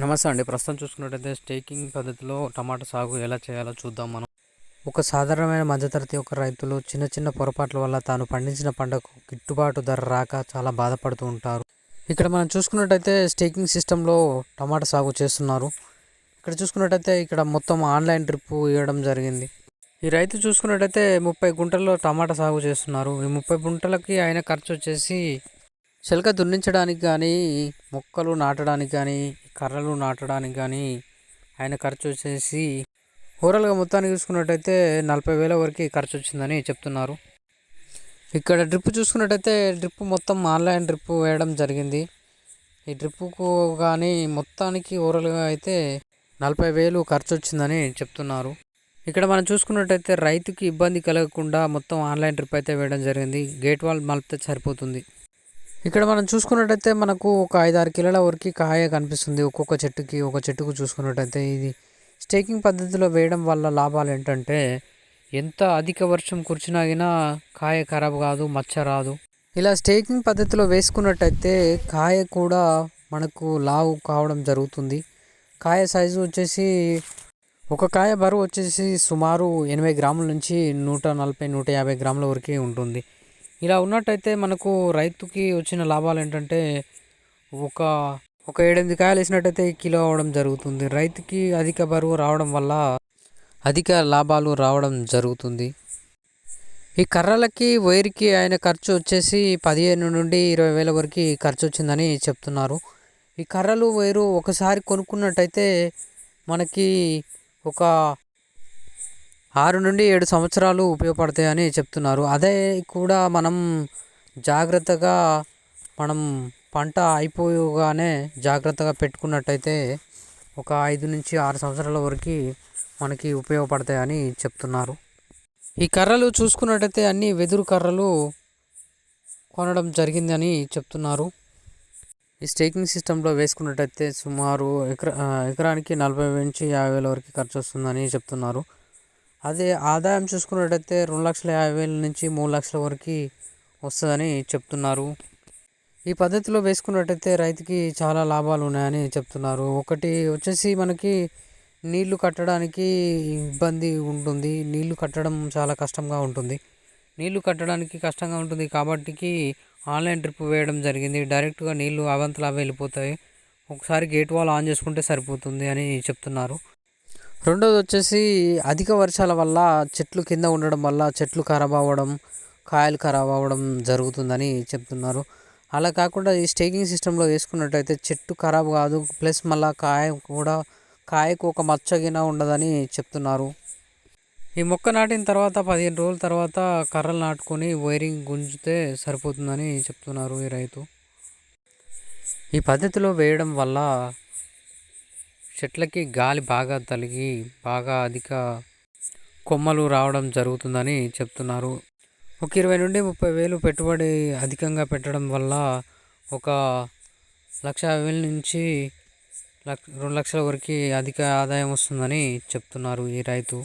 నమస్తే అండి. ప్రస్తుతం చూసుకున్నట్టయితే స్టేకింగ్ పద్ధతిలో టమాటా సాగు ఎలా చేయాలో చూద్దాం మనం. ఒక సాధారణమైన మధ్యతరగతి ఒక రైతులు చిన్న చిన్న పొరపాట్ల వల్ల తాను పండించిన పంటకు గిట్టుబాటు ధర రాక చాలా బాధపడుతూ ఉంటారు. ఇక్కడ మనం చూసుకున్నట్టయితే స్టేకింగ్ సిస్టంలో టమాటా సాగు చేస్తున్నారు. ఇక్కడ చూసుకున్నట్టయితే ఇక్కడ మొత్తం ఆన్లైన్ డ్రిప్ వేయడం జరిగింది. ఈ రైతు చూసుకున్నట్టయితే 30 గుంటల్లో టమాటా సాగు చేస్తున్నారు. ఈ 30 గుంటలకి ఆయన ఖర్చు వచ్చేసి చిలక దున్నించడానికి కానీ, మొక్కలు నాటడానికి కానీ, కర్రలు నాటడానికి కానీ ఆయన ఖర్చు వచ్చేసి ఓవరాల్గా మొత్తానికి చూసుకున్నట్టయితే 40,000 వరకు ఖర్చు వచ్చిందని చెప్తున్నారు. ఇక్కడ డ్రిప్ చూసుకున్నట్టయితే డ్రిప్ మొత్తం ఆన్లైన్ డ్రిప్ వేయడం జరిగింది. ఈ డ్రిప్పుకు కానీ మొత్తానికి ఓవరాల్గా అయితే 40,000 ఖర్చు వచ్చిందని చెప్తున్నారు. ఇక్కడ మనం చూసుకున్నట్టయితే రైతుకి ఇబ్బంది కలగకుండా మొత్తం ఆన్లైన్ డ్రిప్ అయితే వేయడం జరిగింది. గేట్ వాల్ మలిపితే సరిపోతుంది. ఇక్కడ మనం చూసుకున్నట్టయితే మనకు ఒక 5-6 కిలోల వరకు కాయ కనిపిస్తుంది. ఒక్కొక్క చెట్టుకు చూసుకున్నట్టయితే ఇది స్టేకింగ్ పద్ధతిలో వేయడం వల్ల లాభాలు ఏంటంటే ఎంత అధిక వర్షం కురిచినా కాయ ఖరాబ్ కాదు, మచ్చ రాదు. ఇలా స్టేకింగ్ పద్ధతిలో వేసుకున్నట్టయితే కాయ కూడా మనకు లావు కావడం జరుగుతుంది. కాయ సైజు వచ్చేసి ఒక కాయ బరువు వచ్చేసి సుమారు 80 గ్రాముల నుంచి 140-150 గ్రాముల వరకే ఉంటుంది. ఇలా ఉన్నట్టయితే మనకు రైతుకి వచ్చిన లాభాలు ఏంటంటే ఒక ఒక 7-8 కాయలు వేసినట్టయితే కిలో అవ్వడం జరుగుతుంది. రైతుకి అధిక బరువు రావడం వల్ల అధిక లాభాలు రావడం జరుగుతుంది. ఈ కర్రలకి వైర్కి ఆయన ఖర్చు వచ్చేసి 15 నుండి 20,000 వరకు ఖర్చు వచ్చిందని చెప్తున్నారు. ఈ కర్రలు వైరు ఒకసారి కొనుక్కున్నట్టయితే మనకి ఒక 6 నుండి 7 సంవత్సరాలు ఉపయోగపడతాయని చెప్తున్నారు. అదే కూడా మనం జాగ్రత్తగా పంట అయిపోగానే జాగ్రత్తగా పెట్టుకున్నట్టయితే ఒక 5 నుంచి 6 సంవత్సరాల వరకు మనకి ఉపయోగపడతాయని చెప్తున్నారు. ఈ కర్రలు చూసుకున్నట్టయితే అన్ని వెదురు కర్రలు కొనడం జరిగిందని చెప్తున్నారు. ఈ స్టేకింగ్ సిస్టంలో వేసుకున్నట్టయితే సుమారు ఎకరానికి 40,000 నుంచి 50,000 వరకు ఖర్చు వస్తుందని చెప్తున్నారు. అదే ఆదాయం చూసుకున్నట్టయితే 2,50,000 నుంచి 3 లక్షల వరకు వస్తుందని చెప్తున్నారు. ఈ పద్ధతిలో వేసుకున్నట్టయితే రైతుకి చాలా లాభాలు ఉన్నాయని చెప్తున్నారు. ఒకటి వచ్చేసి మనకి నీళ్లు కట్టడానికి ఇబ్బంది ఉంటుంది. నీళ్లు కట్టడం చాలా కష్టంగా ఉంటుంది. నీళ్లు కట్టడానికి కష్టంగా ఉంటుంది కాబట్టి ఆన్లైన్ డ్రిప్ వేయడం జరిగింది. డైరెక్ట్గా నీళ్లు అవంతలా వెళ్ళిపోతాయి. ఒకసారి గేట్ వాల్ ఆన్ చేసుకుంటే సరిపోతుంది అని చెప్తున్నారు. రెండోది వచ్చేసి అధిక వర్షాల వల్ల చెట్లు కింద ఉండడం వల్ల చెట్లు ఖరాబ్ అవ్వడం, కాయలు ఖరాబ్ అవ్వడం జరుగుతుందని చెప్తున్నారు. అలా కాకుండా ఈ స్టేకింగ్ సిస్టంలో వేసుకున్నట్టయితే చెట్టు ఖరాబ్ కాదు, ప్లస్ మళ్ళీ కాయకు ఒక మచ్చగిన ఉండదని చెప్తున్నారు. ఈ మొక్క నాటిన తర్వాత 15 రోజుల తర్వాత కర్రలు నాటుకొని వైరింగ్ గుంజితే సరిపోతుందని చెప్తున్నారు ఈ రైతు. ఈ పద్ధతిలో వేయడం వల్ల చెట్లకి గాలి బాగా తగిలి బాగా అధిక కొమ్మలు రావడం జరుగుతుందని చెప్తున్నారు. ఒక 20 నుండి 30,000 పెట్టుబడి అధికంగా పెట్టడం వల్ల ఒక 1,50,000 నుంచి 2 లక్షల వరకు అధిక ఆదాయం వస్తుందని చెప్తున్నారు ఈ రైతు.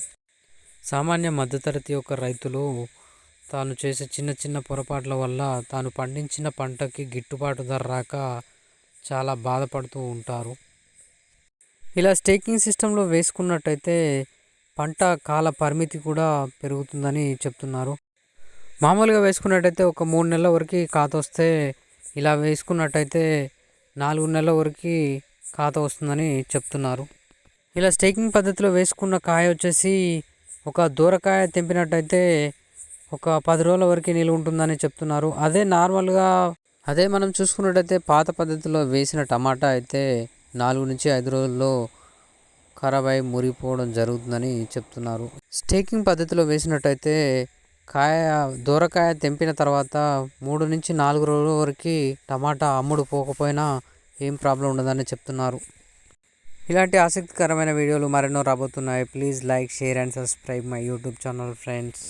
సామాన్య మధ్యతరగతి ఒక రైతులు తాను చేసే చిన్న చిన్న పొరపాట్ల వల్ల తాను పండించిన పంటకి గిట్టుబాటు ధర రాక చాలా బాధపడుతూ ఉంటారు. ఇలా స్టేకింగ్ సిస్టంలో వేసుకున్నట్టయితే పంట కాల పరిమితి కూడా పెరుగుతుందని చెప్తున్నారు. మామూలుగా వేసుకున్నట్టయితే ఒక 3 నెలల వరకు కాత వస్తే ఇలా వేసుకున్నట్టయితే 4 నెలల వరకు కాత వస్తుందని చెప్తున్నారు. ఇలా స్టేకింగ్ పద్ధతిలో వేసుకున్న కాయ వచ్చేసి ఒక దూరకాయ తెంపినట్టయితే ఒక 10 రోజుల వరకు నిలువ ఉంటుందని చెప్తున్నారు. అదే మనం చూసుకున్నట్టయితే పాత పద్ధతిలో వేసిన టమాటా అయితే 4 నుంచి 5 రోజుల్లో ఖరాబ్ అయి మురిగిపోవడం జరుగుతుందని చెప్తున్నారు. స్టేకింగ్ పద్ధతిలో వేసినట్టయితే దూరకాయ తెంపిన తర్వాత 3 నుంచి 4 రోజుల వరకు టమాటా అమ్ముడు పోకపోయినా ఏం ప్రాబ్లం ఉండదని చెప్తున్నారు. ఇలాంటి ఆసక్తికరమైన వీడియోలు మరెన్నో రాబోతున్నాయి. Please like, share and subscribe my YouTube channel friends.